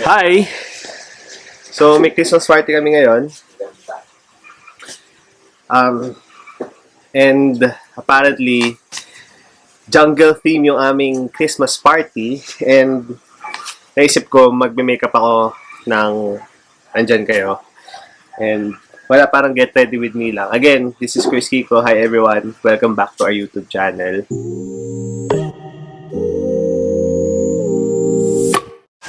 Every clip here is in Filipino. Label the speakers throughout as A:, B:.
A: Hi! So, may Christmas party kami ngayon. And apparently, jungle theme yung aming Christmas party. And naisip ko, magme-makeup ako ng andyan kayo. And wala, parang get ready with me lang. Again, this is Kuyskiko. Hi everyone. Welcome back to our YouTube channel.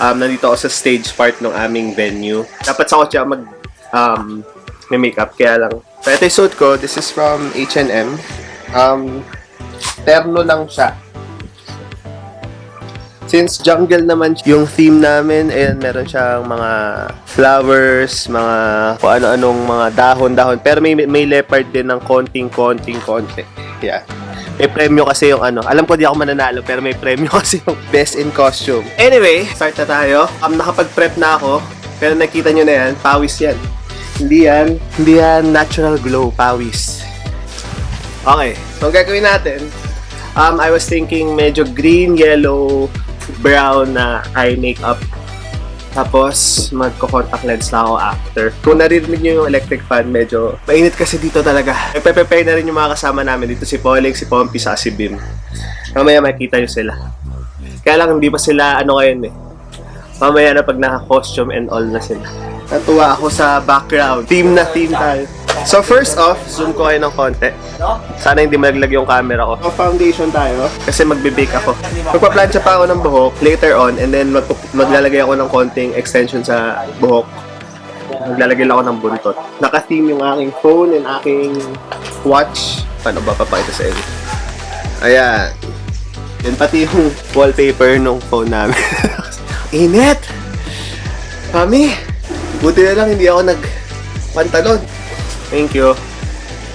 A: Nandito ako sa stage part ng aming venue. Dapat sa kotse ako may makeup, kaya lang. So, ito yung suit ko. This is from H&M. Terno lang siya. Since jungle naman yung theme namin, and meron siyang mga flowers, mga kung ano-anong mga dahon-dahon. Pero may leopard din ng konti. Yeah. May premyo kasi yung ano. Alam ko di ako mananalo, pero may premyo kasi yung best in costume. Anyway, start na tayo. Nakapag-prep na ako. Pero nakita nyo na yan, pawis yan. Hindi yan natural glow, pawis. Okay, so ang gagawin natin, I was thinking medyo green, yellow, brown na eye makeup. Tapos, magko-contact lens na ako after. Kung naririnig nyo yung electric fan, medyo mainit kasi dito talaga. Nagpe-prepare na rin yung mga kasama namin dito. Si Pauling, si Pompey, sa si Bim. Mamaya makikita nyo sila. Kaya lang, hindi pa sila ano ngayon eh. Mamaya na pag naka-costume and all na sila. Natuwa ako sa background. Team na team tayo. So first off, zoom ko kayo ng konti. Sana hindi malaglag yung camera ko. So foundation tayo kasi magbe-bake ako. Magpa-plancha pa ako ng buhok later on, and then maglalagay ako ng konting extension sa buhok. Maglalagay lang ako ng buntot. Naka-theme yung aking phone and aking watch. Paano ba papakita sa inyo? Ayan. Yan pati yung wallpaper ng phone namin. Init! Mami! Buti na lang hindi ako nagpantalon. Thank you.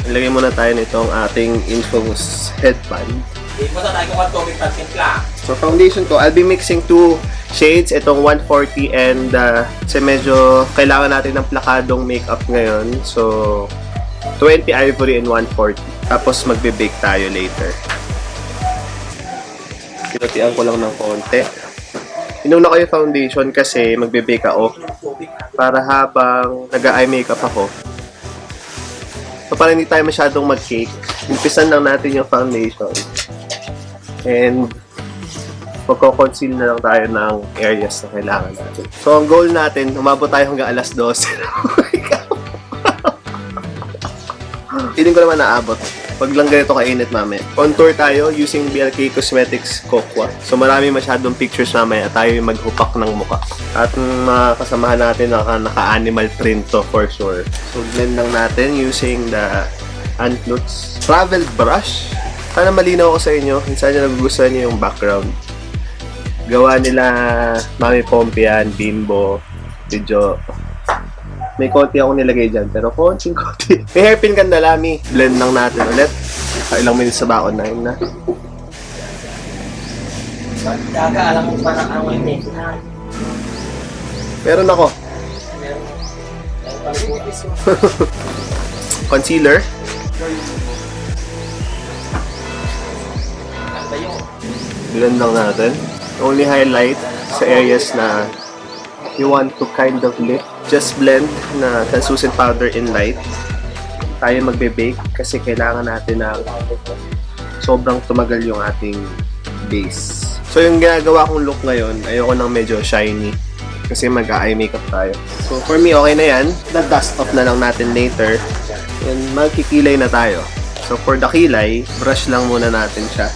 A: Ilagay muna tayo nitong ating infamous headband. So foundation ko, I'll be mixing two shades. Itong 140 and kasi medyo kailangan natin ng plakadong makeup ngayon. So 20 ivory and 140. Tapos magbe-bake tayo later. Pinutian ko lang ng konti. Inuna ko yung foundation kasi magbe-bake ako. Para habang nag-eye makeup ako, so para hindi tayo masyadong mag-cake, umpisan lang natin yung foundation. And magko-conceal na lang tayo ng areas na kailangan natin. So ang goal natin, umabot tayo hanggang alas 12. Hindi ko naman naabot. Pag lang ganito kainit mamaya. Contour tayo using BLK Cosmetics Cocoa. So marami masyadong pictures mamaya. Tayo yung maghupak ng muka. At mga kasamahan natin naka-animal print to for sure. So blend lang natin using the clutz travel brush. Sana malinaw ako sa inyo. Sana nagugustuhan niyo yung background. Gawa nila Mami Pompian, Bimbo, Video. May konti akong nilagay dyan, pero konti. May hairpin kandalami. Blend lang natin ulit. Ilang minutes sa bakon na yun na.
B: Alam mo pa ng ano yung
A: Meron ako. Concealer. Blend lang natin. Only highlight sa areas na you want to kind of lift. Just blend na translucent powder in light. Tayo magbe-bake kasi kailangan natin ng sobrang tumagal yung ating base. So yung ginagawa kong look ngayon, ayoko nang medyo shiny kasi mag-eye makeup tayo. So for me, okay na yan. Na-dust off na lang natin later. And magkikilay na tayo. So for the kilay, brush lang muna natin siya.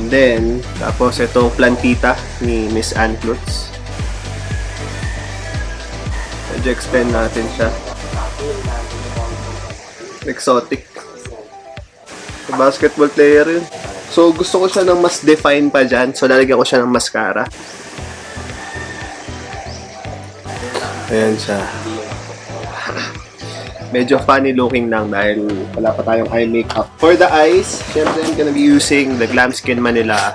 A: And then, tapos itong plantita ni Miss Ann Clutz. Medyo extend natin siya. Exotic. So, basketball player yun. So, gusto ko siya ng mas define pa dyan. So, lalagyan ko siya ng mascara. Ayan siya. Medyo funny looking lang dahil wala pa tayong eye makeup. For the eyes, syempre I'm gonna be using the Glamskinmanila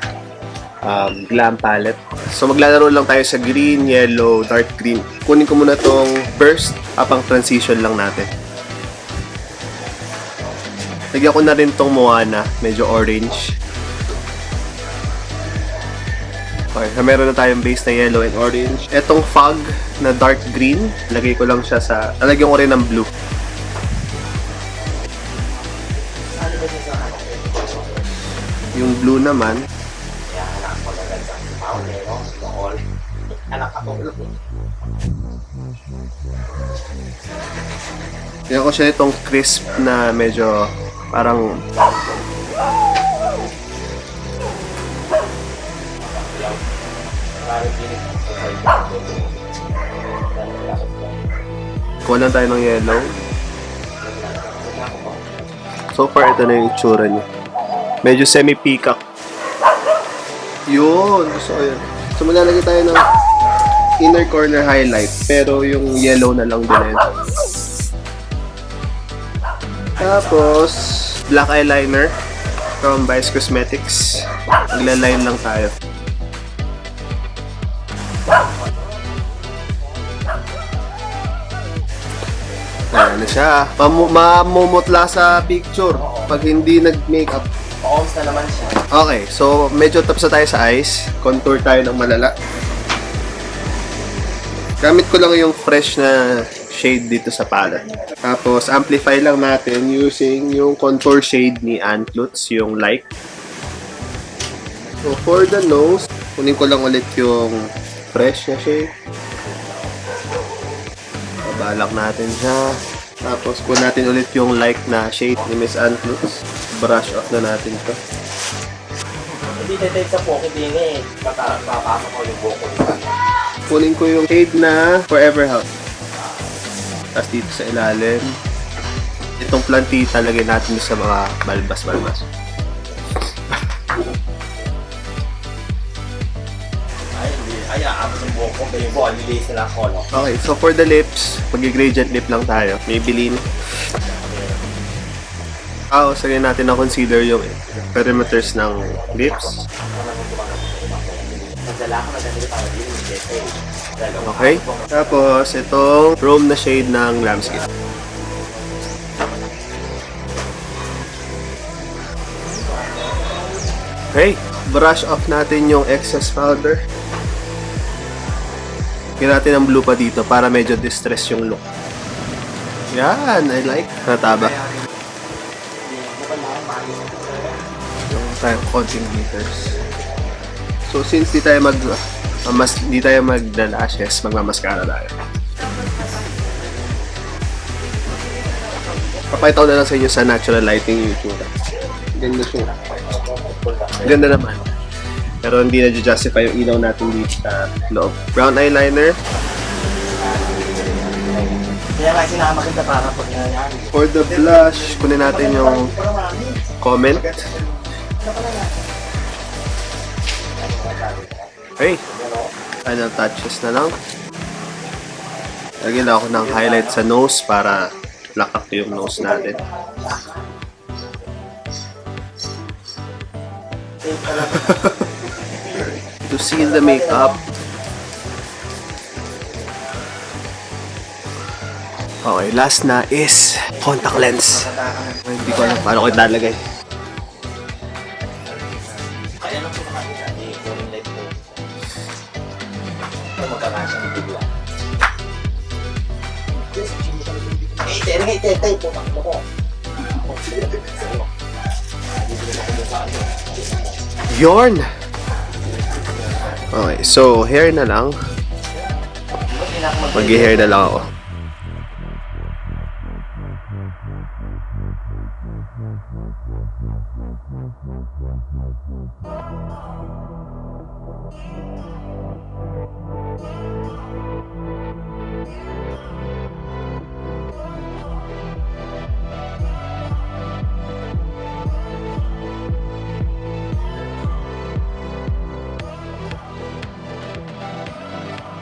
A: Glam palette. So maglalaro lang tayo sa green, yellow, dark green. Kunin ko muna tong burst, apang transition lang natin. Lagyan ko na rin tong Moana, medyo orange. Okay, so meron na tayong base na yellow and orange. Etong fog na dark green, lagay ko lang siya sa... Lalagyan ko rin ng blue. Yung blue naman, tingnan ko siya itong crisp na medyo parang kuha lang tayo ng yellow. So far, ito na yung itsura niya. Medyo semi-peacock. Yun! Gusto ko yun. So maglalagay tayo ng inner corner highlight. Pero yung yellow na lang din. Tapos, black eyeliner from Vice Cosmetics. Magla-line lang tayo. Ayan na siya. Mamumutla sa picture pag hindi nag-makeup.
B: Almost na naman siya.
A: Okay, so medyo tapos na tayo sa eyes. Contour tayo ng malala. Gamit ko lang yung fresh na shade dito sa palette. Tapos, amplify lang natin using yung contour shade ni Clutz, yung light. So, for the nose, kunin ko lang ulit yung fresh na shade. Babalak natin siya. Tapos, kunin natin ulit yung light na shade ni Miss Clutz. Brush off na natin ito.
B: Hindi tayo sa pocket din eh. Papasok ko yung buko.
A: Kunin ko yung shade na Forever Hot. Tapos dito sa ilalim. Itong plantita, lagay natin sa mga balbas-balbas.
B: Ay, aabot yung buko. Yung buko, nililis nila ako, no?
A: Okay, so for the lips, mag-gradient lip lang tayo. Maybelline. Sagay natin na concealer yung perimeters ng lips. Okay. Tapos, itong chrome na shade ng Glam Skin. Okay. Brush off natin yung excess powder. Kaya natin ang blue pa dito para medyo distress yung look. Yan, I like. Nataba. Yung tayo konting glitters. So, since di tayo maglalashes, magmamaskara tayo. Papakita ko na lang sa inyo sa natural lighting yung itsura. Ganda siya. Ganda naman. Pero hindi na-justify yung ilaw natin dito sa loob. Brown eyeliner.
B: Kaya kasi nakamaganda para pag nangyari.
A: For the blush, kunin natin yung comment. Okay. Final touches na lang. Lagyan ako ng highlight sa nose para lakak yung nose natin. To seal the makeup. Okay, last na is contact lens. Hindi ko alam paano ko ilalagay.
B: Kaya lang po naman yung kulling light mo. Ito magkakasya ng bigla. Tay, pumak mo ko.
A: Yorn! Okay, so hair na lang. Mag-hair na lang ako.